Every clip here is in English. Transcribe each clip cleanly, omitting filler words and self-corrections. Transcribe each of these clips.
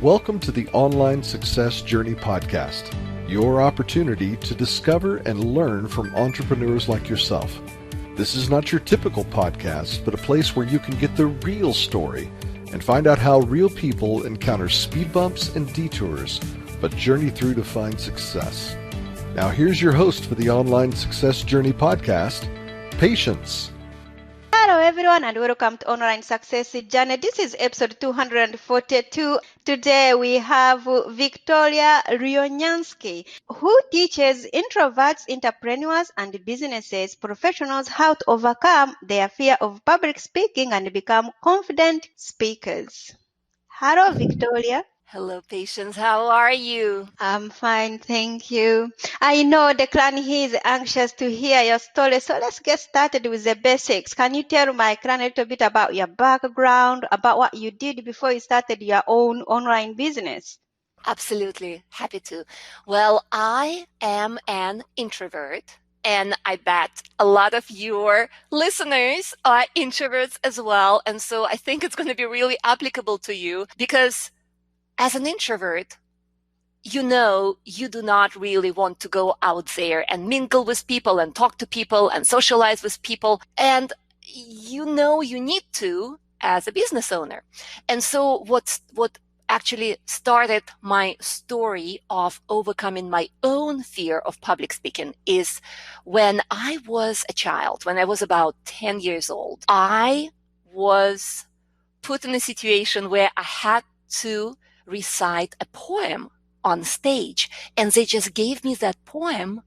Welcome to the Online Success Journey podcast, your opportunity to discover and learn from entrepreneurs like yourself. This is not your typical podcast, but a place where you can get the real story and find out how real people encounter speed bumps and detours, but journey through to find success. Now here's your host for the Online Success Journey podcast, Patience. Hello everyone and welcome to Online Success Journey. This is episode 242. Today we have Victoria Lioznyansky, who teaches introverts, entrepreneurs and businesses professionals how to overcome their fear of public speaking and become confident speakers. Hello Victoria. Hello, Patience. How are you? I'm fine, thank you. I know the clan here is anxious to hear your story, so let's get started with the basics. Can you tell my clan a little bit about your background, about what you did before you started your own online business? Absolutely. Happy to. Well, I am an introvert, and I bet a lot of your listeners are introverts as well. And so I think it's going to be really applicable to you because as an introvert, you do not really want to go out there and mingle with people and talk to people and socialize with people. And you need to as a business owner. And so what actually started my story of overcoming my own fear of public speaking is when I was a child, when I was about 10 years old, I was put in a situation where I had to recite a poem on stage, and they just gave me that poem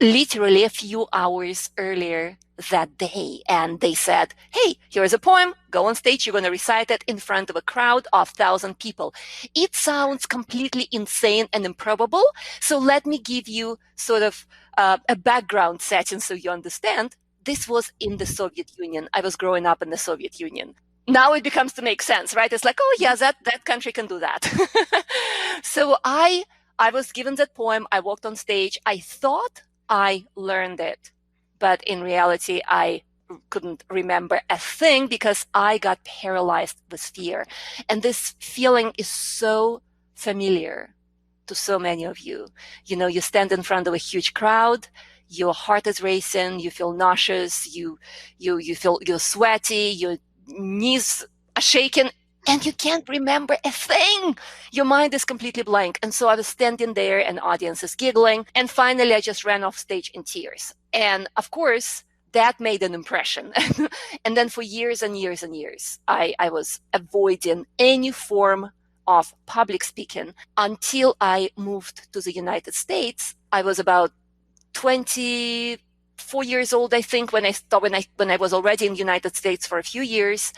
literally a few hours earlier that day, and they said, hey, here's a poem, go on stage, you're going to recite it in front of a crowd of 1,000 people. It sounds completely insane and improbable, so let me give you sort of a background setting so you understand. This was in the Soviet Union. I was growing up in the Soviet Union. Now it becomes to make sense, right? It's like, oh yeah, that country can do that. So I was given that poem. I walked on stage. I thought I learned it, but in reality, I couldn't remember a thing because I got paralyzed with fear. And this feeling is so familiar to so many of you. You know, you stand in front of a huge crowd. Your heart is racing. You feel nauseous. You feel you're sweaty. Your knees are shaking and you can't remember a thing. Your mind is completely blank. And so I was standing there and the audience is giggling. And finally, I just ran off stage in tears. And of course, that made an impression. And then for years and years and years, I was avoiding any form of public speaking until I moved to the United States. I was about 24 years old, I think, when I was already in the United States for a few years,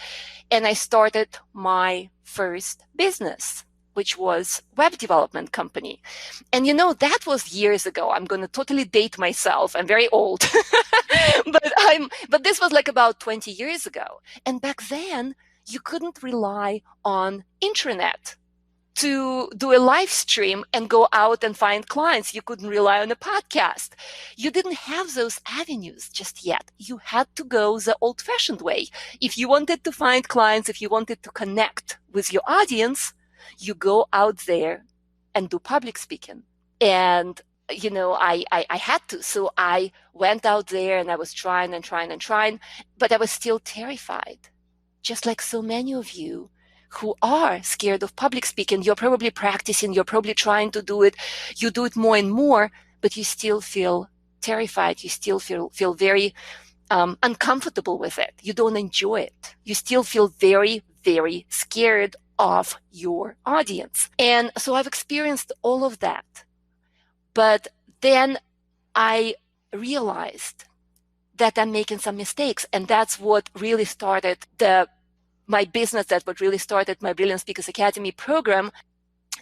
and I started my first business, which was web development company. And that was years ago. I'm going to totally date myself. I'm very old, but this was like about 20 years ago. And back then you couldn't rely on internet to do a live stream and go out and find clients. You couldn't rely on a podcast. You didn't have those avenues just yet. You had to go the old-fashioned way. If you wanted to find clients, if you wanted to connect with your audience, you go out there and do public speaking. And I had to. So I went out there and I was trying, but I was still terrified. Just like so many of you who are scared of public speaking, you're probably practicing, you're probably trying to do it, you do it more and more, but you still feel terrified, you still feel very uncomfortable with it. You don't enjoy it. You still feel very, very scared of your audience. And so I've experienced all of that. But then I realized that I'm making some mistakes, and that's what really started my business, that what really started my Brilliant Speakers Academy program,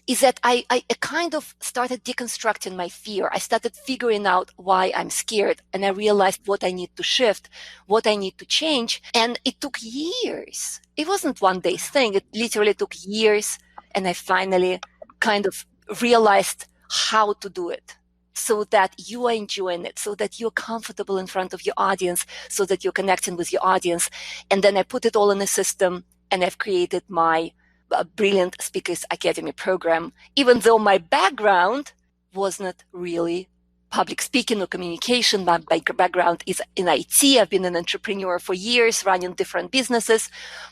is that I kind of started deconstructing my fear. I started figuring out why I'm scared, and I realized what I need to shift, what I need to change. And it took years. It wasn't one day thing. It literally took years. And I finally kind of realized how to do it so that you are enjoying it, so that you're comfortable in front of your audience, so that you're connecting with your audience. And then I put it all in a system, and I've created my a brilliant Speakers Academy program, even though my background was not really public speaking or communication. My background is in IT. I've been an entrepreneur for years, running different businesses,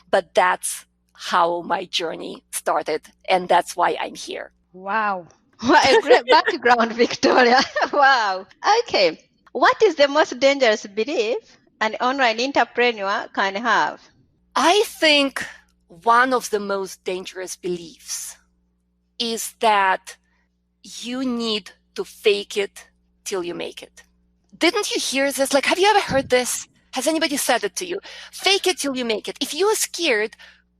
but that's how my journey started, and that's why I'm here. Wow. What a great background, Victoria. Wow. Okay. What is the most dangerous belief an online entrepreneur can have? I think one of the most dangerous beliefs is that you need to fake it till you make it. Didn't you hear this? Like, have you ever heard this? Has anybody said it to you? Fake it till you make it. If you are scared,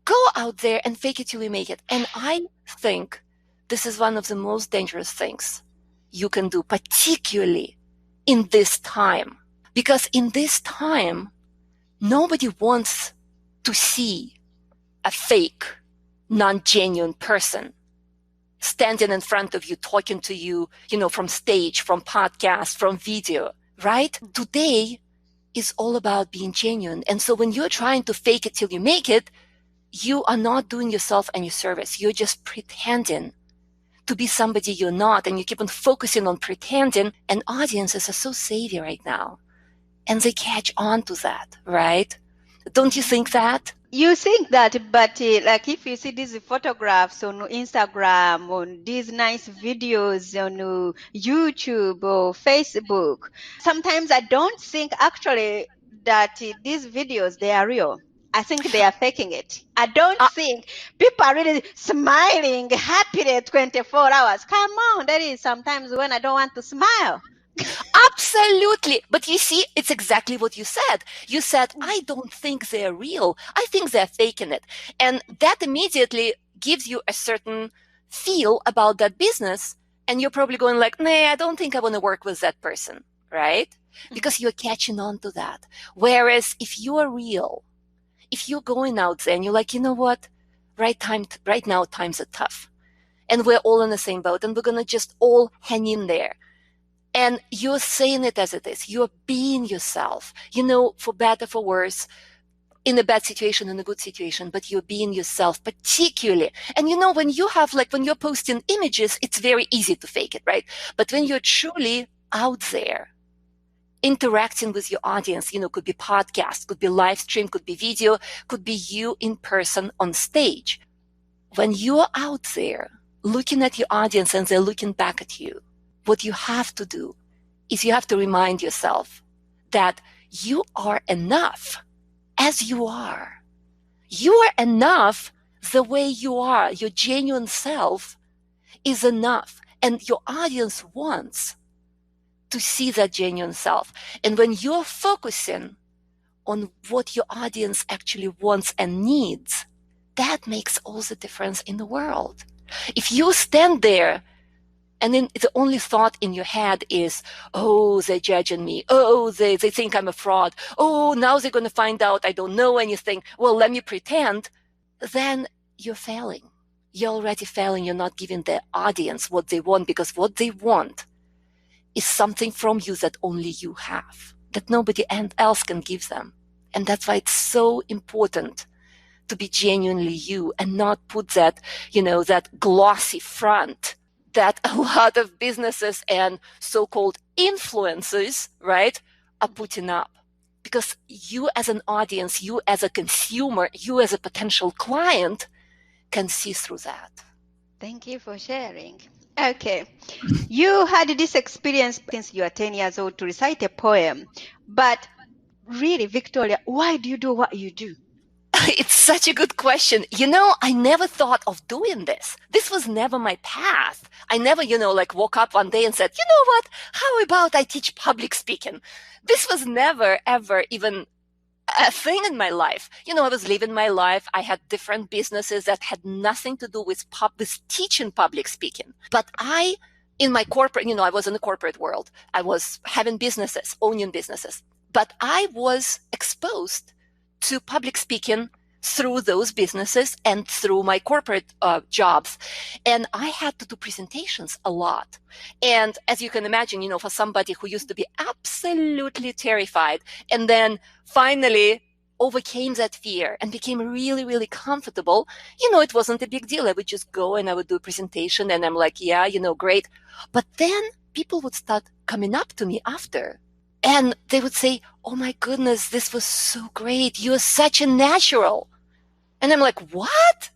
go out there and fake it till you make it. And I think this is one of the most dangerous things you can do, particularly in this time. Because in this time, nobody wants to see a fake, non-genuine person standing in front of you, talking to you, from stage, from podcast, from video, right? Today is all about being genuine. And so when you're trying to fake it till you make it, you are not doing yourself any service. You're just pretending to be somebody you're not, and you keep on focusing on pretending, and audiences are so savvy right now, and they catch on to that, right? Don't you think that? You think that, but like if you see these photographs on Instagram, on these nice videos on YouTube or Facebook, sometimes I don't think actually that these videos, they are real. I think they are faking it. I don't think people are really smiling happily 24 hours. Come on, there is sometimes when I don't want to smile. Absolutely. But you see, it's exactly what you said. You said, I don't think they're real. I think they're faking it. And that immediately gives you a certain feel about that business. And you're probably going like, nah, I don't think I want to work with that person, right? Because you're catching on to that. Whereas if you are real, if you're going out there and you're like, you know what, right now times are tough. And we're all in the same boat, and we're going to just all hang in there. And you're saying it as it is. You're being yourself, for better, for worse, in a bad situation, in a good situation, but you're being yourself particularly. And when you're posting images, it's very easy to fake it, right? But when you're truly out there, interacting with your audience, could be podcast, could be live stream, could be video, could be you in person on stage. When you're out there looking at your audience and they're looking back at you, what you have to do is you have to remind yourself that you are enough as you are. You are enough the way you are. Your genuine self is enough. And your audience wants to see that genuine self. And when you're focusing on what your audience actually wants and needs, that makes all the difference in the world. If you stand there and then the only thought in your head is, oh, they're judging me. Oh, they think I'm a fraud. Oh, now they're going to find out I don't know anything. Well, let me pretend. Then you're failing. You're already failing. You're not giving the audience what they want, because what they want is something from you that only you have, that nobody else can give them. And that's why it's so important to be genuinely you and not put that, that glossy front that a lot of businesses and so-called influencers, right, are putting up. Because you as an audience, you as a consumer, you as a potential client can see through that. Thank you for sharing. Okay. You had this experience since you were 10 years old to recite a poem. But really, Victoria, why do you do what you do? It's such a good question. I never thought of doing this. This was never my path. I never, woke up one day and said, you know what? How about I teach public speaking? This was never, ever even a thing in my life. I was living my life. I had different businesses that had nothing to do with teaching public speaking. But in my corporate, I was in the corporate world. I was having businesses, owning businesses. But I was exposed to public speaking through those businesses and through my corporate jobs. And I had to do presentations a lot. And as you can imagine, for somebody who used to be absolutely terrified and then finally overcame that fear and became really, really comfortable, it wasn't a big deal. I would just go and I would do a presentation and I'm like, yeah, great. But then people would start coming up to me after and they would say, oh my goodness, this was so great. You're such a natural. And I'm like, what?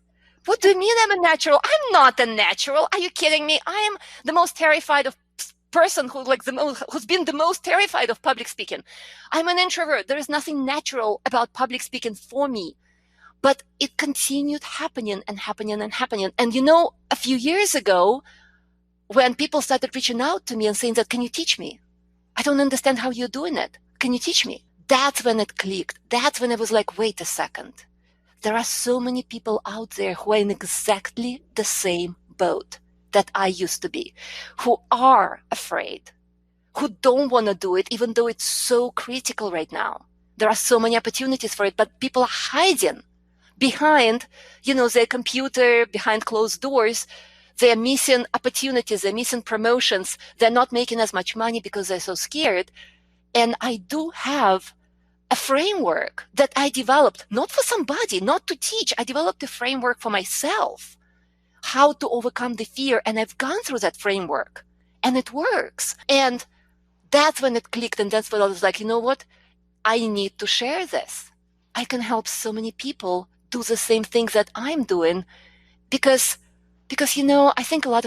What do you mean I'm a natural? I'm not a natural. Are you kidding me? I am the most terrified of person who's been the most terrified of public speaking. I'm an introvert. There is nothing natural about public speaking for me. But it continued happening and happening and happening. And a few years ago, when people started reaching out to me and saying that, can you teach me? I don't understand how you're doing it. Can you teach me? That's when it clicked. That's when I was like, wait a second. There are so many people out there who are in exactly the same boat that I used to be, who are afraid, who don't want to do it, even though it's so critical right now. There are so many opportunities for it, but people are hiding behind, their computer, behind closed doors. They're missing opportunities. They're missing promotions. They're not making as much money because they're so scared. And I do have a framework that I developed, not for somebody, not to teach. I developed a framework for myself, how to overcome the fear. And I've gone through that framework and it works. And that's when it clicked. And that's when I was like, you know what? I need to share this. I can help so many people do the same things that I'm doing because I think a lot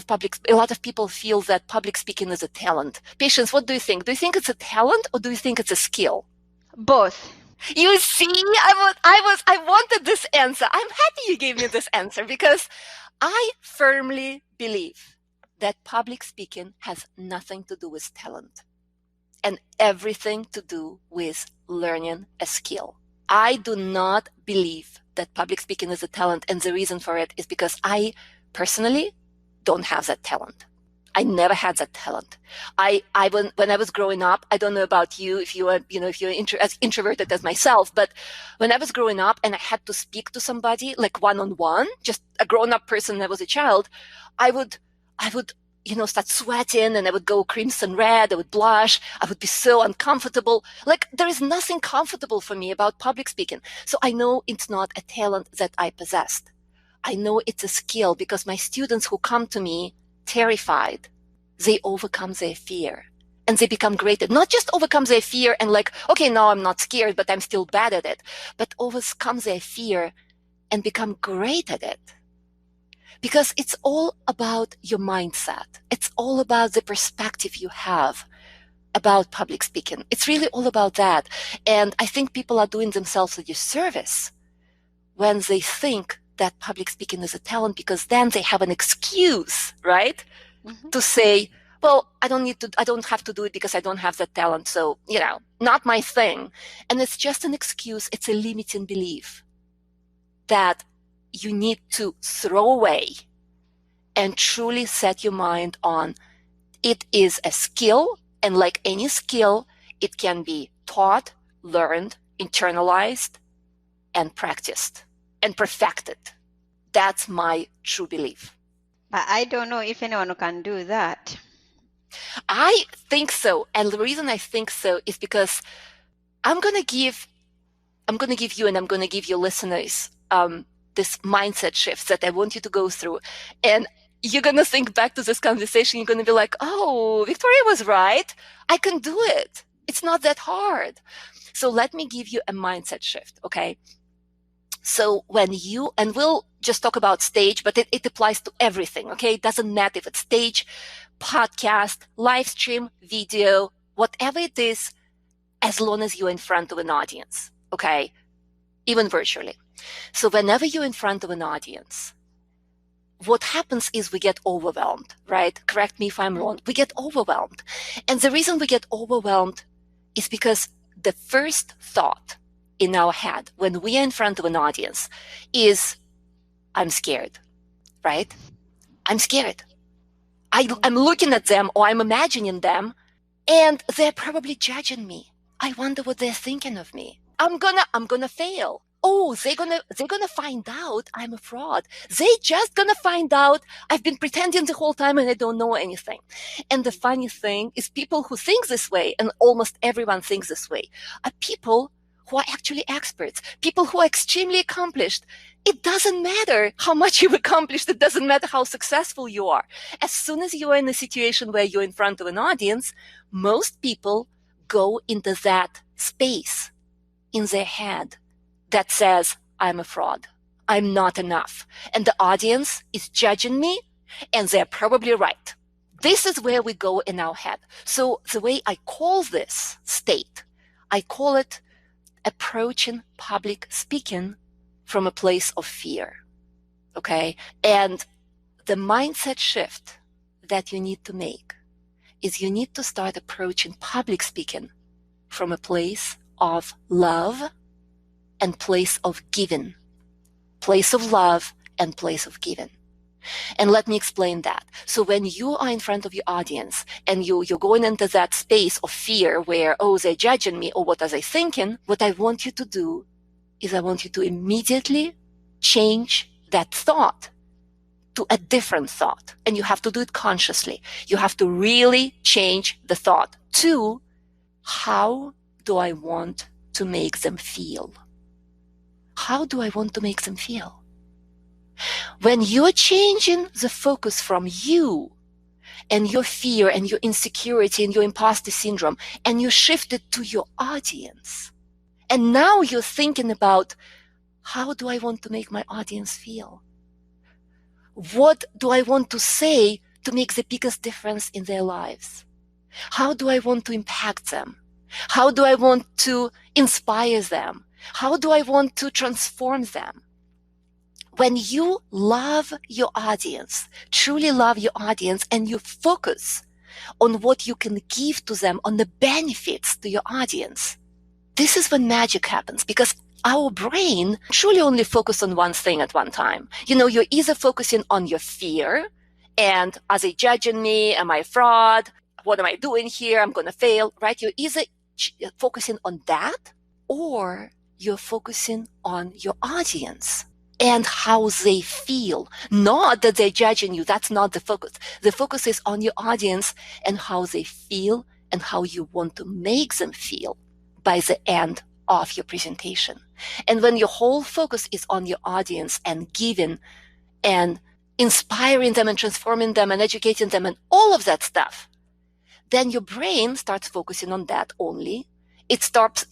of people feel that public speaking is a talent. Patience, what do you think? Do you think it's a talent or do you think it's a skill? Both. You see, I wanted this answer. I'm happy you gave me this answer because I firmly believe that public speaking has nothing to do with talent and everything to do with learning a skill. I do not believe that public speaking is a talent, and the reason for it is because I personally don't have that talent. I never had that talent. When I was growing up, I don't know about you, if you're as introverted as myself, but when I was growing up and I had to speak to somebody like one-on-one, just a grown-up person when I was a child, I would start sweating and I would go crimson red. I would blush. I would be so uncomfortable. Like there is nothing comfortable for me about public speaking. So I know it's not a talent that I possessed. I know it's a skill because my students who come to me terrified, they overcome their fear and they become great at not just overcome their fear and like, okay, now I'm not scared, but I'm still bad at it, but overcome their fear and become great at it. Because it's all about your mindset. It's all about the perspective you have about public speaking. It's really all about that. And I think people are doing themselves a disservice when they think that public speaking is a talent because then they have an excuse, right? Mm-hmm. To say, well, I don't have to do it because I don't have that talent. So, not my thing. And it's just an excuse. It's a limiting belief that you need to throw away and truly set your mind on it is a skill. And like any skill, it can be taught, learned, internalized, and practiced and perfected. That's my true belief. But I don't know if anyone can do that. I think so. And the reason I think so is because I'm going to give you and I'm going to give your listeners this mindset shift that I want you to go through. And you're going to think back to this conversation. You're going to be like, oh, Victoria was right. I can do it. It's not that hard. So let me give you a mindset shift. Okay. So and we'll just talk about stage, but it applies to everything. Okay. It doesn't matter if it's stage, podcast, live stream, video, whatever it is, as long as you're in front of an audience. Okay. Even virtually. So whenever you're in front of an audience, what happens is we get overwhelmed, right? Correct me if I'm wrong. We get overwhelmed. And the reason we get overwhelmed is because the first thought in our head when we are in front of an audience is, I'm scared, right? I'm scared. I'm looking at them or I'm imagining them and they're probably judging me. I wonder what they're thinking of me. I'm gonna fail. Oh, they're gonna find out I'm a fraud. They just gonna find out I've been pretending the whole time and I don't know anything. And the funny thing is people who think this way, and almost everyone thinks this way, are people who are actually experts, people who are extremely accomplished. It doesn't matter how much you've accomplished. It doesn't matter how successful you are. As soon as you are in a situation where you're in front of an audience, most people go into that space in their head that says, I'm a fraud. I'm not enough. And the audience is judging me, and they're probably right. This is where we go in our head. So the way I call this state, I call it approaching public speaking from a place of fear. Okay? And the mindset shift that you need to make is you need to start approaching public speaking from a place of love and place of giving. Place of love and place of giving. And let me explain that. So when you are in front of your audience and you're going into that space of fear where, oh, they're judging me, or what are they thinking? What I want you to do is I want you to immediately change that thought to a different thought. And you have to do it consciously. You have to really change the thought to, how do I want to make them feel? How do I want to make them feel? When you're changing the focus from you and your fear and your insecurity and your imposter syndrome, and you shift it to your audience, and now you're thinking about, how do I want to make my audience feel? What do I want to say to make the biggest difference in their lives? How do I want to impact them? How do I want to inspire them? How do I want to transform them? When you love your audience, truly love your audience, and you focus on what you can give to them, on the benefits to your audience, this is when magic happens, because our brain truly only focuses on one thing at one time. You're either focusing on your fear and, are they judging me? Am I a fraud? What am I doing here? I'm going to fail, right? You're either focusing on that, or you're focusing on your audience and how they feel. Not that they're judging you. That's not the focus. The focus is on your audience and how they feel and how you want to make them feel by the end of your presentation. And when your whole focus is on your audience and giving and inspiring them and transforming them and educating them and all of that stuff, then your brain starts focusing on that only. It stops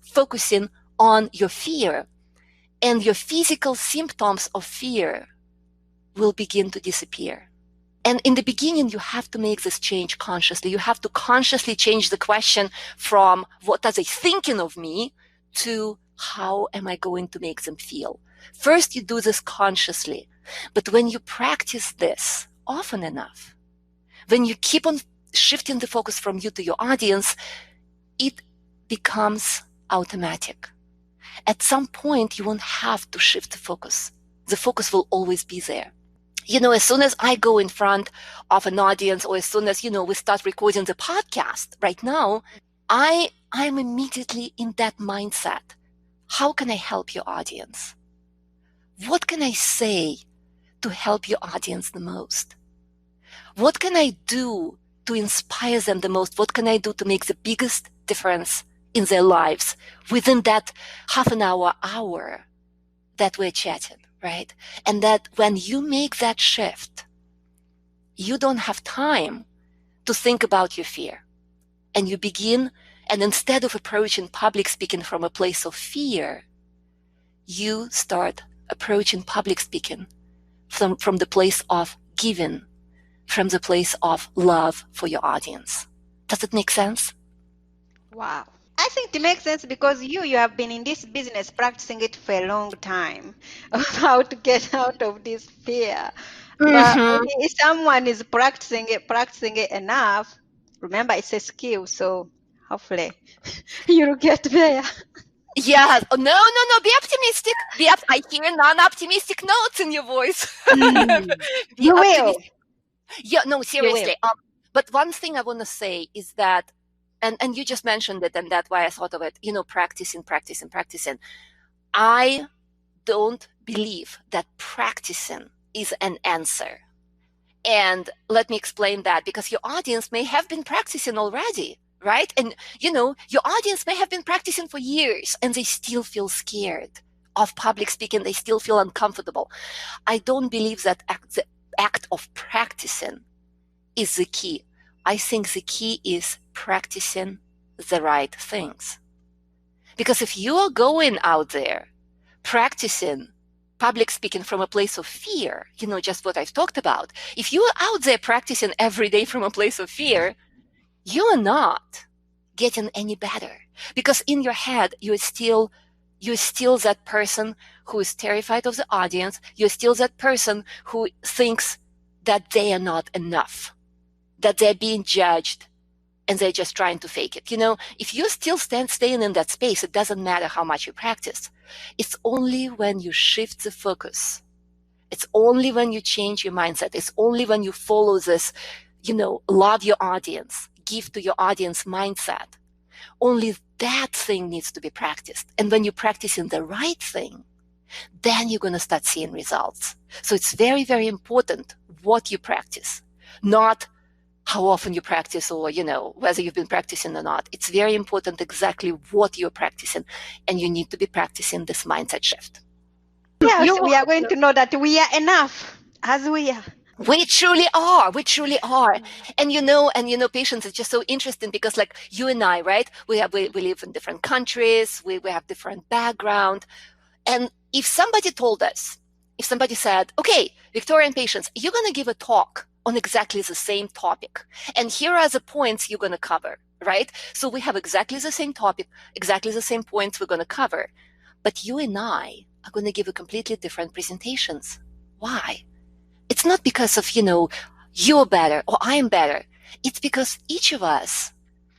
focusing on your fear, and your physical symptoms of fear will begin to disappear. And in the beginning, you have to make this change consciously. You have to consciously change the question from what are they thinking of me to how am I going to make them feel? First, you do this consciously. But when you practice this often enough, when you keep on shifting the focus from you to your audience, it becomes automatic. At some point, you won't have to shift the focus. The focus will always be there. As soon as I go in front of an audience, or as soon as, we start recording the podcast right now, I'm immediately in that mindset. How can I help your audience? What can I say to help your audience the most? What can I do to inspire them the most? What can I do to make the biggest difference in their lives within that half an hour that we're chatting, right? And that when you make that shift, you don't have time to think about your fear. And you begin, and instead of approaching public speaking from a place of fear, you start approaching public speaking from the place of giving, from the place of love for your audience. Does it make sense? Wow. I think it makes sense because you have been in this business practicing it for a long time of how to get out of this fear. But if someone is practicing it enough, remember it's a skill, so hopefully you'll get there. Yes. Oh, no. Be optimistic. I hear non-optimistic notes in your voice. You will. Yeah, no, seriously. But one thing I want to say is that, and you just mentioned it, and that's why I thought of it, practicing. I don't believe that practicing is an answer. And let me explain that, because your audience may have been practicing already, right? And, your audience may have been practicing for years and they still feel scared of public speaking. They still feel uncomfortable. I don't believe that the act of practicing is the key. I think the key is practicing the right things. Because if you are going out there practicing public speaking from a place of fear, just what I've talked about, if you are out there practicing every day from a place of fear, you are not getting any better. Because in your head, you're still that person who is terrified of the audience. You're still that person who thinks that they are not enough, that they're being judged, and they're just trying to fake it. If you still staying in that space, it doesn't matter how much you practice. It's only when you shift the focus. It's only when you change your mindset. It's only when you follow this, love your audience, give to your audience mindset. Only that thing needs to be practiced. And when you're practicing the right thing, then you're going to start seeing results. So it's very, very important what you practice, not how often you practice or, whether you've been practicing or not. It's very important exactly what you're practicing. And you need to be practicing this mindset shift. Yes, we are going to know that we are enough as we are. We truly are. We truly are. And patience is just so interesting because like you and I, right? We live in different countries. We have different background. And if somebody said, okay, Victoria and Patience, you're going to give a talk on exactly the same topic. And here are the points you're going to cover, right? So we have exactly the same topic, exactly the same points we're going to cover. But you and I are going to give a completely different presentations. Why? It's not because of, you're better or I'm better. It's because each of us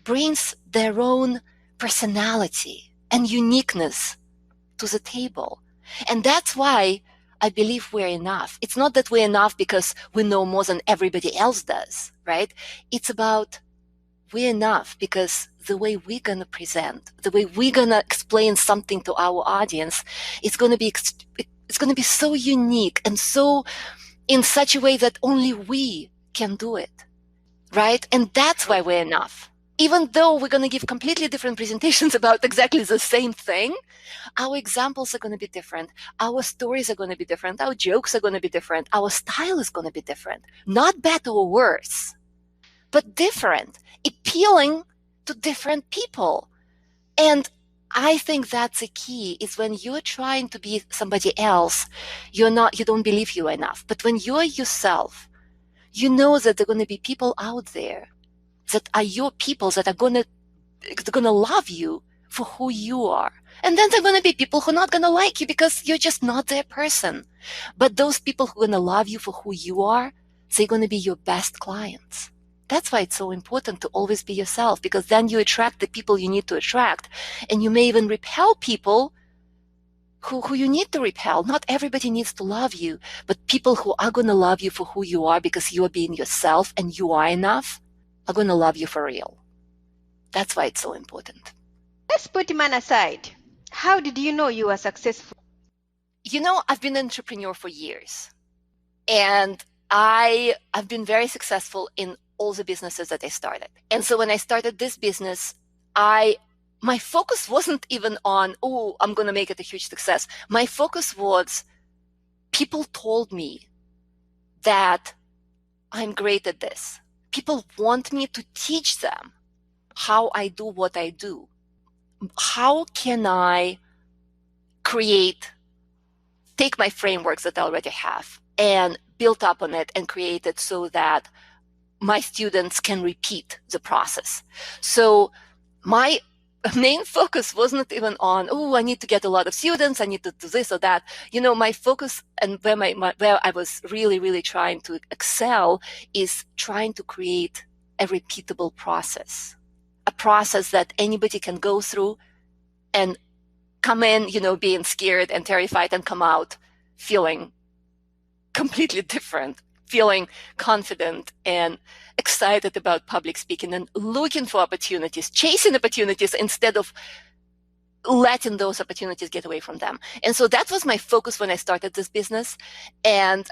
brings their own personality and uniqueness to the table. And that's why I believe we're enough. It's not that we're enough because we know more than everybody else does, right? It's about we're enough because the way we're going to present, the way we're going to explain something to our audience, it's going to be so unique and so in such a way that only we can do it, right? And that's why we're enough. Even though we're going to give completely different presentations about exactly the same thing, our examples are going to be different. Our stories are going to be different. Our jokes are going to be different. Our style is going to be different. Not better or worse, but different, appealing to different people. And I think that's the key is when you're trying to be somebody else, you don't believe you're enough. But when you're yourself, you know that there are going to be people out there that are your people that are going to love you for who you are. And then there are going to be people who are not going to like you because you're just not their person. But those people who are going to love you for who you are, they're going to be your best clients. That's why it's so important to always be yourself, because then you attract the people you need to attract. And you may even repel people who you need to repel. Not everybody needs to love you, but people who are going to love you for who you are because you are being yourself and you are enough are going to love you for real. That's why it's so important. Let's put man aside. How did you know you were successful? I've been an entrepreneur for years. And I've been very successful in all the businesses that I started. And so when I started this business, my focus wasn't even on, I'm going to make it a huge success. My focus was people told me that I'm great at this. People want me to teach them how I do what I do. How can I take my frameworks that I already have and build up on it and create it so that my students can repeat the process. So my main focus wasn't even on, I need to get a lot of students, I need to do this or that. My focus and where I was really, really trying to excel is trying to create a repeatable process, a process that anybody can go through and come in, being scared and terrified and come out feeling completely different, feeling confident and excited about public speaking and looking for opportunities, chasing opportunities instead of letting those opportunities get away from them. And so that was my focus when I started this business. And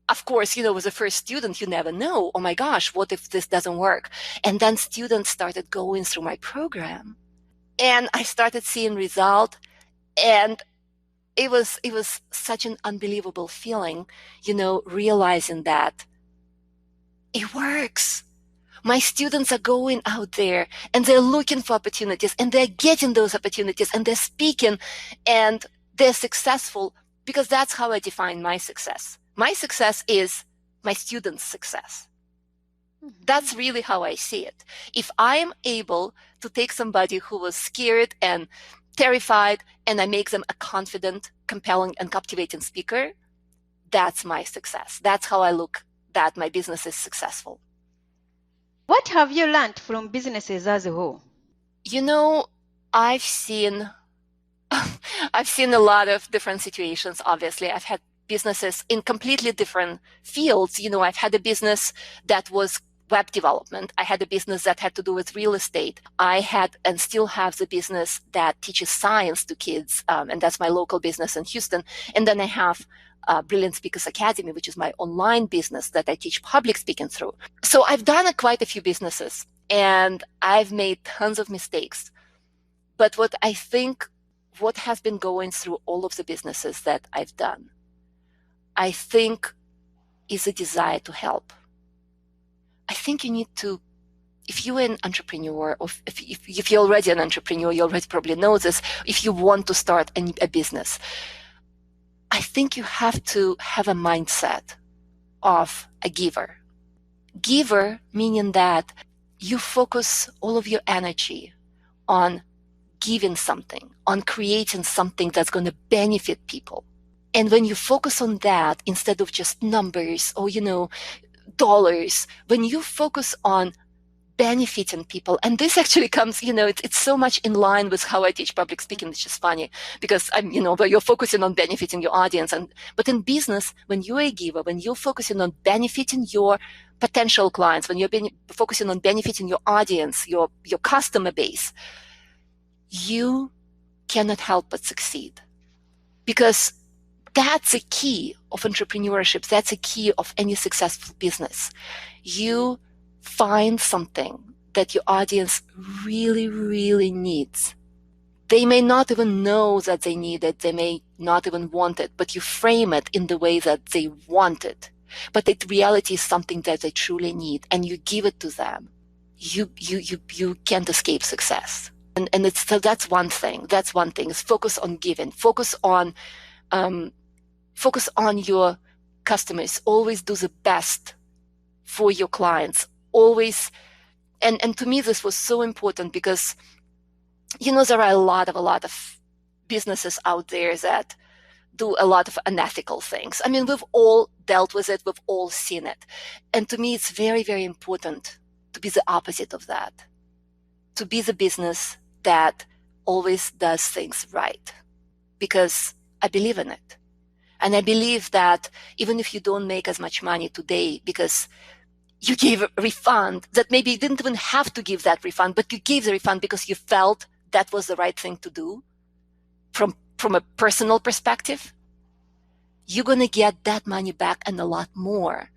of course, with the first student, you never know, oh my gosh, what if this doesn't work? And then students started going through my program and I started seeing result. And it was such an unbelievable feeling, realizing that it works. My students are going out there and they're looking for opportunities and they're getting those opportunities and they're speaking and they're successful, because that's how I define my success. My success is my students' success. That's really how I see it. If I am able to take somebody who was scared and terrified and I make them a confident, compelling, and captivating speaker, that's my success. That's how I look that my business is successful. What have you learned from businesses as a whole? I've seen a lot of different situations. Obviously, I've had businesses in completely different fields. I've had a business that was web development. I had a business that had to do with real estate. I had and still have the business that teaches science to kids, and that's my local business in Houston. And then I have Brilliant Speakers Academy, which is my online business that I teach public speaking through. So I've done quite a few businesses and I've made tons of mistakes. But what I think, what has been going through all of the businesses that I've done, I think is a desire to help. I think you need to, if you're an entrepreneur, or if you're already an entrepreneur, you already probably know this, if you want to start a business, I think you have to have a mindset of a giver. Giver meaning that you focus all of your energy on giving something, on creating something that's going to benefit people. And when you focus on that, instead of just numbers or, dollars, when you focus on benefiting people, and this actually comes, it's so much in line with how I teach public speaking, which is funny because but you're focusing on benefiting your audience. But in business, when you're a giver, when you're focusing on benefiting your potential clients, when you're focusing on benefiting your audience, your customer base, you cannot help but succeed, because that's a key of entrepreneurship. That's a key of any successful business. You find something that your audience really, really needs. They may not even know that they need it. They may not even want it, but you frame it in the way that they want it. But in reality is something that they truly need, and you give it to them. You can't escape success. And that's one thing. That's one thing, is focus on giving. Focus on your customers. Always do the best for your clients. Always. And to me, this was so important because, there are a lot of businesses out there that do a lot of unethical things. I mean, we've all dealt with it. We've all seen it. And to me, it's very, very important to be the opposite of that. To be the business that always does things right, because I believe in it. And I believe that even if you don't make as much money today because you gave a refund, that maybe you didn't even have to give that refund, but you gave the refund because you felt that was the right thing to do from a personal perspective, you're going to get that money back and a lot more,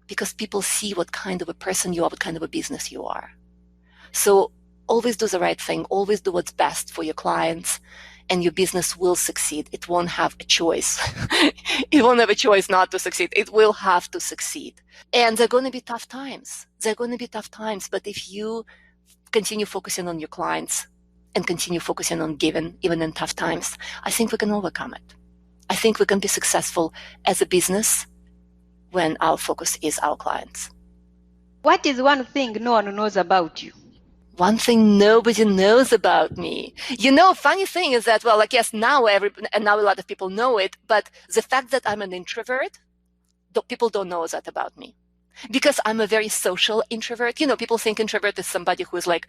because people see what kind of a person you are, what kind of a business you are. So always do the right thing. Always do what's best for your clients, and your business will succeed. It won't have a choice. It won't have a choice not to succeed. It will have to succeed. And there are going to be tough times. But if you continue focusing on your clients and continue focusing on giving, even in tough times, I think we can overcome it. I think we can be successful as a business when our focus is our clients. What is one thing no one knows about you? One thing nobody knows about me. Funny thing is that, well, I guess now a lot of people know it, but the fact that I'm an introvert, people don't know that about me. Because I'm a very social introvert. People think introvert is somebody who is like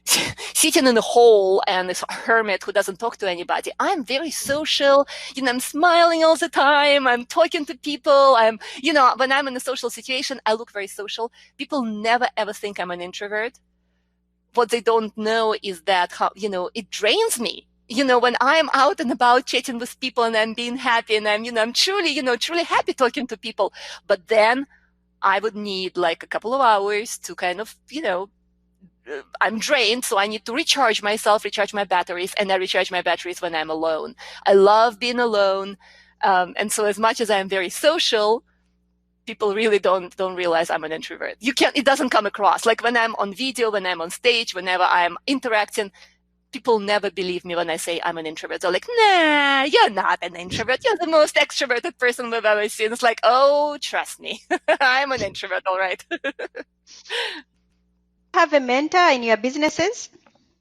sitting in a hole and is a hermit who doesn't talk to anybody. I'm very social. I'm smiling all the time. I'm talking to people. When I'm in a social situation, I look very social. People never ever think I'm an introvert. What they don't know is that it drains me. when I'm out and about chatting with people and I'm being happy and I'm truly happy talking to people. But then I would need like a couple of hours to kind of, I'm drained, so I need to recharge myself, recharge my batteries, and I recharge my batteries when I'm alone. I love being alone. And so as much as I'm very social, people really don't realize I'm an introvert. It doesn't come across. Like when I'm on video, when I'm on stage, whenever I'm interacting, people never believe me when I say I'm an introvert. They're like, nah, you're not an introvert. You're the most extroverted person we've ever seen. It's like, oh, trust me. I'm an introvert, all right. Have a mentor in your businesses?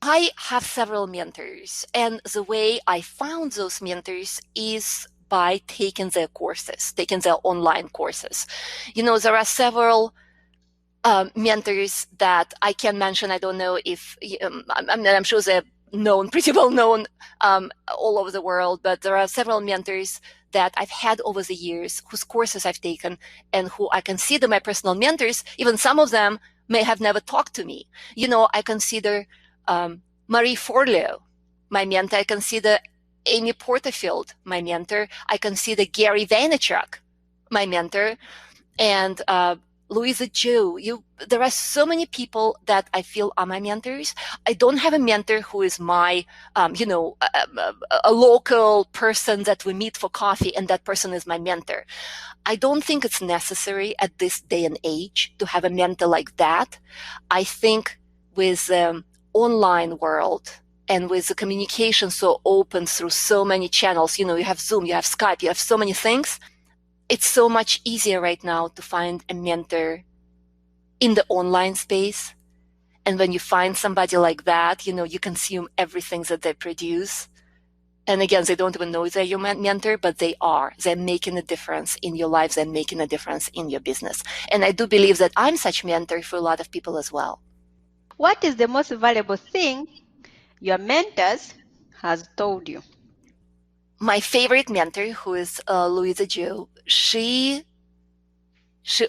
I have several mentors, and the way I found those mentors is by taking their online courses. There are several mentors that I can mention. I don't know if I'm sure they're pretty well known all over the world, but there are several mentors that I've had over the years whose courses I've taken and who I consider my personal mentors. Even some of them may have never talked to me. I consider Marie Forleo my mentor. I consider Amy Porterfield my mentor. I consider Gary Vaynerchuk my mentor. And Louisa Joe. There are so many people that I feel are my mentors. I don't have a mentor who is my, a local person that we meet for coffee and that person is my mentor. I don't think it's necessary at this day and age to have a mentor like that. I think with the online world and with the communication so open through so many channels, you have Zoom, you have Skype, you have so many things. It's so much easier right now to find a mentor in the online space. And when you find somebody like that, you consume everything that they produce. And again, they don't even know they're your mentor, but they are. They're making a difference in your lives and making a difference in your business. And I do believe that I'm such a mentor for a lot of people as well. What is the most valuable thing your mentors has told you? My favorite mentor, who is Louisa Joe, she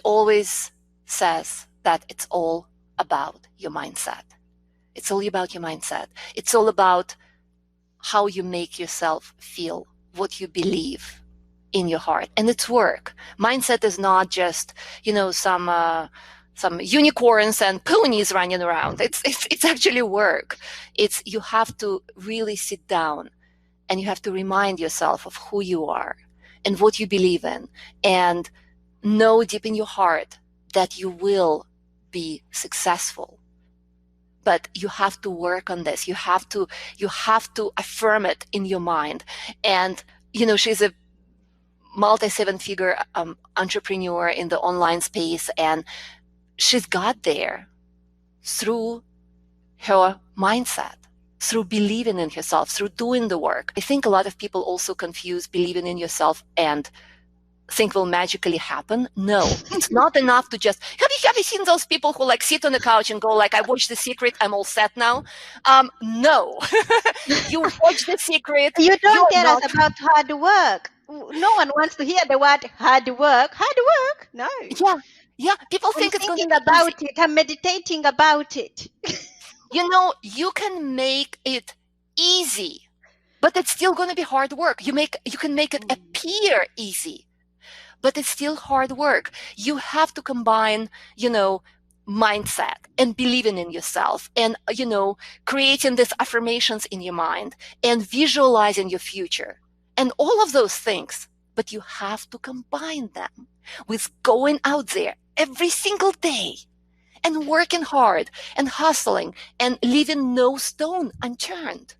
always says that it's all about your mindset. It's all about your mindset. It's all about how you make yourself feel, what you believe in your heart. And it's work. Mindset is not just, some unicorns and ponies running around. It's actually work. You have to really sit down and you have to remind yourself of who you are and what you believe in, and know deep in your heart that you will be successful. But you have to work on this. You have to affirm it in your mind. And, she's a multi-seven-figure entrepreneur in the online space, and she's got there through her mindset, through believing in herself, through doing the work. I think a lot of people also confuse believing in yourself and think will magically happen. No, it's not enough to just, have you seen those people who like sit on the couch and go like, I watched The Secret, I'm all set now? No, you watch The Secret. You don't tell us about hard work. No one wants to hear the word hard work. Hard work? No. Yeah. People think it's going to be about it. I'm meditating about it. You can make it easy, but it's still going to be hard work. You can make it appear easy, but it's still hard work. You have to combine, mindset and believing in yourself and, creating these affirmations in your mind and visualizing your future and all of those things. But you have to combine them with going out there every single day and working hard and hustling and leaving no stone unturned.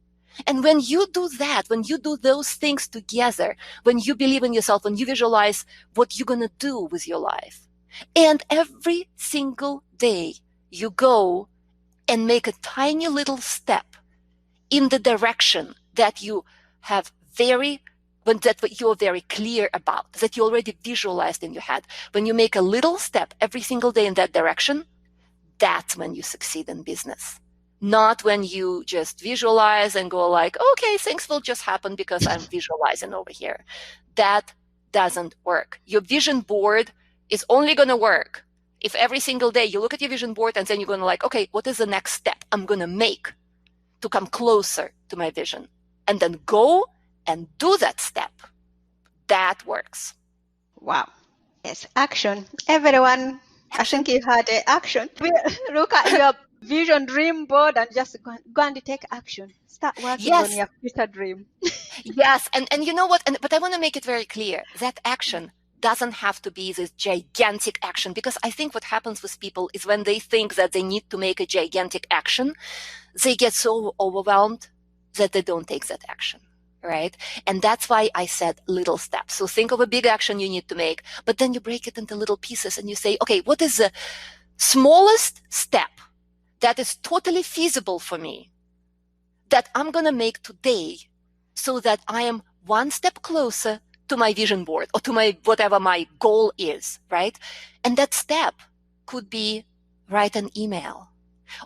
And when you do that, when you do those things together, when you believe in yourself, when you visualize what you're going to do with your life, and every single day you go and make a tiny little step in the direction that you have what you're very clear about, that you already visualized in your head. When you make a little step every single day in that direction, that's when you succeed in business. Not when you just visualize and go like, okay, things will just happen because I'm visualizing over here. That doesn't work. Your vision board is only going to work if every single day you look at your vision board and then you're going to like, okay, what is the next step I'm going to make to come closer to my vision? and then go and do that step. That works. Wow. Yes, action. Everyone, I Action. think you had action. Look at your vision dream board and just go and take action. Start working on Yes, your future dream. yes. And you know what? But I want to make it very clear that action doesn't have to be this gigantic action, because I think what happens with people is when they think that they need to make a gigantic action, they get so overwhelmed that they don't take that action, right? And that's why I said little steps. So think of a big action you need to make, but then you break it into little pieces and you say, okay, what is the smallest step that is totally feasible for me that I'm going to make today so that I am one step closer to my vision board or to my whatever my goal is, right? And that step could be write an email,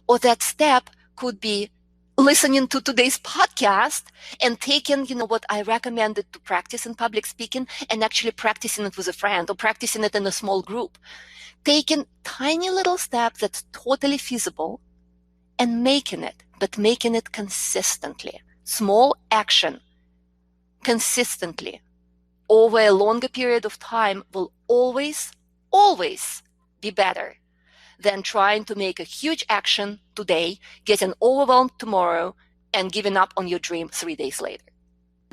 or that step could be listening to today's podcast and taking, what I recommended to practice in public speaking and actually practicing it with a friend or practicing it in a small group. Taking tiny little steps that's totally feasible and making it, but making it consistently. Small action consistently over a longer period of time will always, always be better than trying to make a huge action today, getting overwhelmed tomorrow, and giving up on your dream 3 days later.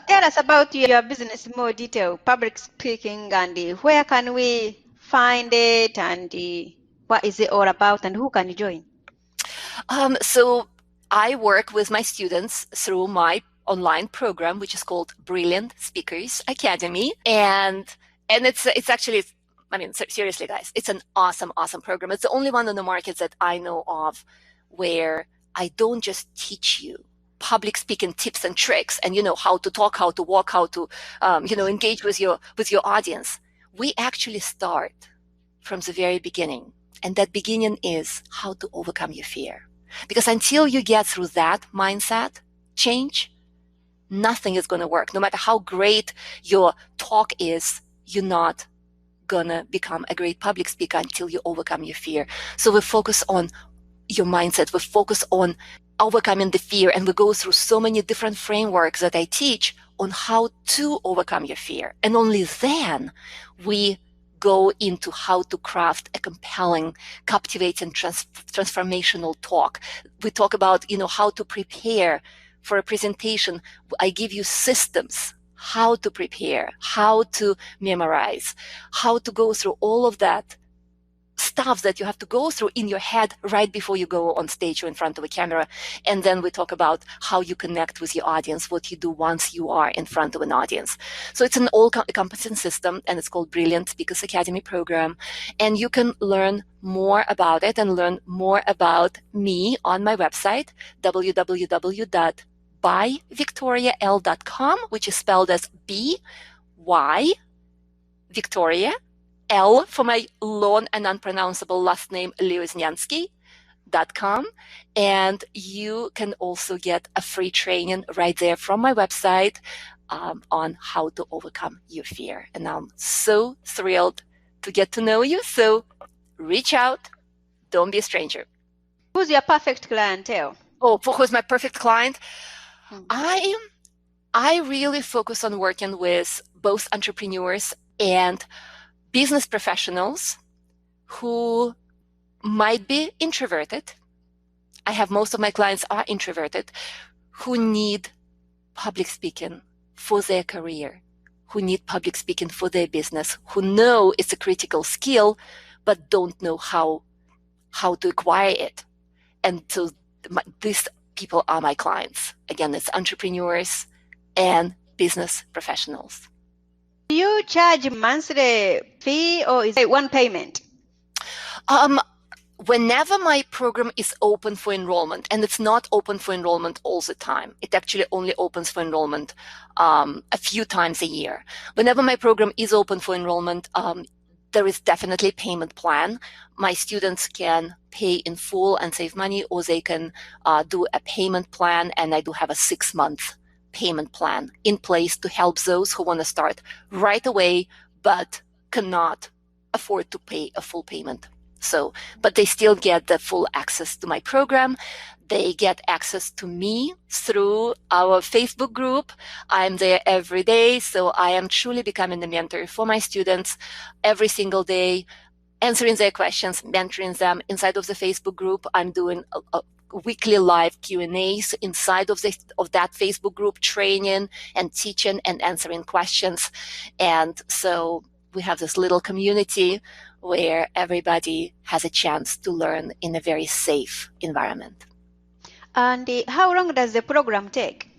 Tell us about your business in more detail, public speaking, and where can we find it, and what is it all about, and who can join? So I work with my students through my online program, which is called Brilliant Speakers Academy. And it's actually, seriously, guys, it's an awesome, awesome program. It's the only one on the market that I know of where I don't just teach you public speaking tips and tricks and, how to talk, how to walk, how to, engage with your audience. We actually start from the very beginning. And that beginning is how to overcome your fear. Because until you get through that mindset change, nothing is going to work. No matter how great your talk is, you're not going to become a great public speaker until you overcome your fear. So we focus on your mindset. We focus on overcoming the fear. And we go through so many different frameworks that I teach on how to overcome your fear. And only then we go into how to craft a compelling, captivating, transformational talk. We talk about, how to prepare for a presentation. I give you systems, how to prepare, how to memorize, how to go through all of that stuff that you have to go through in your head right before you go on stage or in front of a camera. And then we talk about how you connect with your audience, what you do once you are in front of an audience. So it's an all-encompassing system, and it's called Brilliant Speakers Academy program. And you can learn more about it and learn more about me on my website, www.byvictorial.com, which is spelled as B-Y, Victoria, L for my long and unpronounceable last name, Lioznyansky.com. And you can also get a free training right there from my website on how to overcome your fear. And I'm so thrilled to get to know you. So reach out. Don't be a stranger. Who's your perfect clientele? Oh, who's my perfect client? I really focus on working with both entrepreneurs and business professionals who might be introverted. I have most of my clients are introverted, who need public speaking for their career, who need public speaking for their business, who know it's a critical skill, but don't know how to acquire it. And so these people are my clients. Again, it's entrepreneurs and business professionals. Do you charge monthly fee or is it one payment? Whenever my program is open for enrollment, and it's not open for enrollment all the time, it actually only opens for enrollment a few times a year. Whenever my program is open for enrollment, there is definitely a payment plan. My students can pay in full and save money, or they can do a payment plan, and I do have a 6-month payment plan in place to help those who want to start right away but cannot afford to pay a full payment So, but they still get the full access to my program. They get access to me through our Facebook group. I'm there every day. So I am truly becoming the mentor for my students every single day, answering their questions, mentoring them inside of the Facebook group. I'm doing a weekly live Q&As inside of that Facebook group, training and teaching and answering questions. And so we have this little community where everybody has a chance to learn in a very safe environment. And how long does the program take?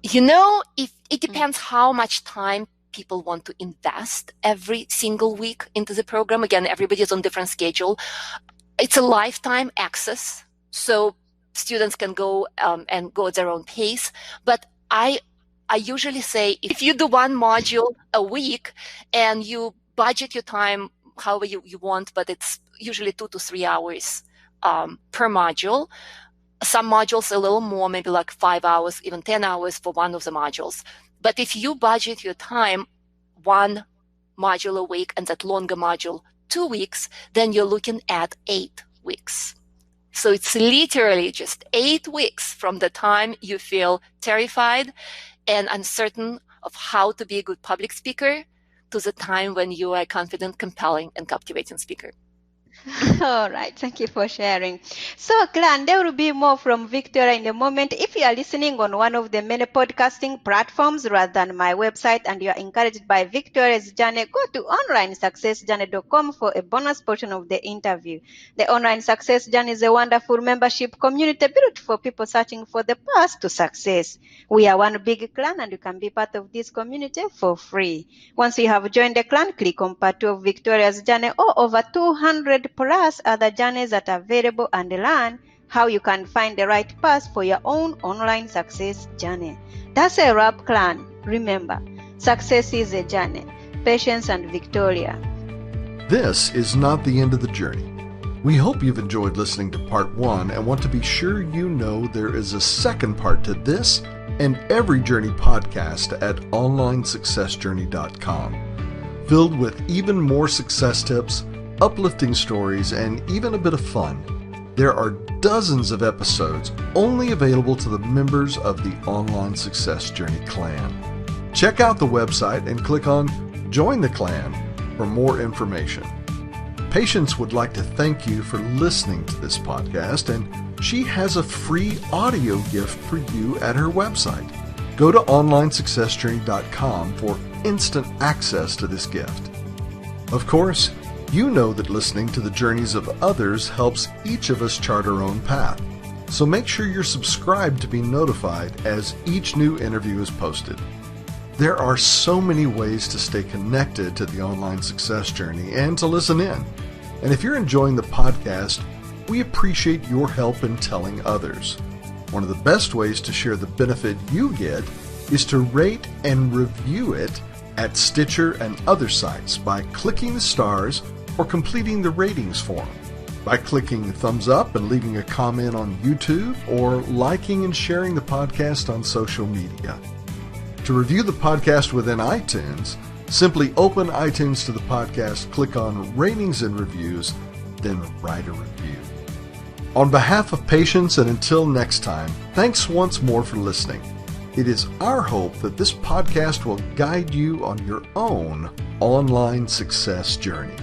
It depends how much time people want to invest every single week into the program. Again, everybody is on different schedule. It's a lifetime access, so students can go and go at their own pace. But I usually say if you do one module a week and you budget your time however you want, but it's usually 2 to 3 hours per module. Some modules a little more, maybe like 5 hours, even 10 hours for one of the modules. But if you budget your time, one module a week and that longer module 2 weeks, then you're looking at 8 weeks. So it's literally just 8 weeks from the time you feel terrified and uncertain of how to be a good public speaker to the time when you are a confident, compelling, and captivating speaker. All right, thank you for sharing. So, Clan, there will be more from Victoria in a moment. If you are listening on one of the many podcasting platforms rather than my website and you are encouraged by Victoria's journey, go to onlinesuccessjourney.com for a bonus portion of the interview. The Online Success Journey is a wonderful membership community built for people searching for the path to success. We are one big clan and you can be part of this community for free. Once you have joined the clan, click on part 2 of Victoria's journey or over 200 plus other journeys that are available and learn how you can find the right path for your own online success journey. That's a wrap, clan. Remember, success is a journey. Patience and Victoria. This is not the end of the journey. We hope you've enjoyed listening to part 1 and want to be sure you know there is a second part to this and every journey podcast at onlinesuccessjourney.com, filled with even more success tips, uplifting stories, and even a bit of fun. There are dozens of episodes only available to the members of the Online Success Journey clan. Check out the website and click on Join the Clan for more information. Patience would like to thank you for listening to this podcast, and she has a free audio gift for you at her website. Go to onlinesuccessjourney.com for instant access to this gift. Of course, you know that listening to the journeys of others helps each of us chart our own path. So make sure you're subscribed to be notified as each new interview is posted. There are so many ways to stay connected to the Online Success Journey and to listen in. And if you're enjoying the podcast, we appreciate your help in telling others. One of the best ways to share the benefit you get is to rate and review it at Stitcher and other sites by clicking the stars or completing the ratings form, by clicking thumbs up and leaving a comment on YouTube, or liking and sharing the podcast on social media. To review the podcast within iTunes, simply open iTunes to the podcast, click on Ratings and Reviews, then write a review. On behalf of Patience, and until next time, thanks once more for listening. It is our hope that this podcast will guide you on your own online success journey.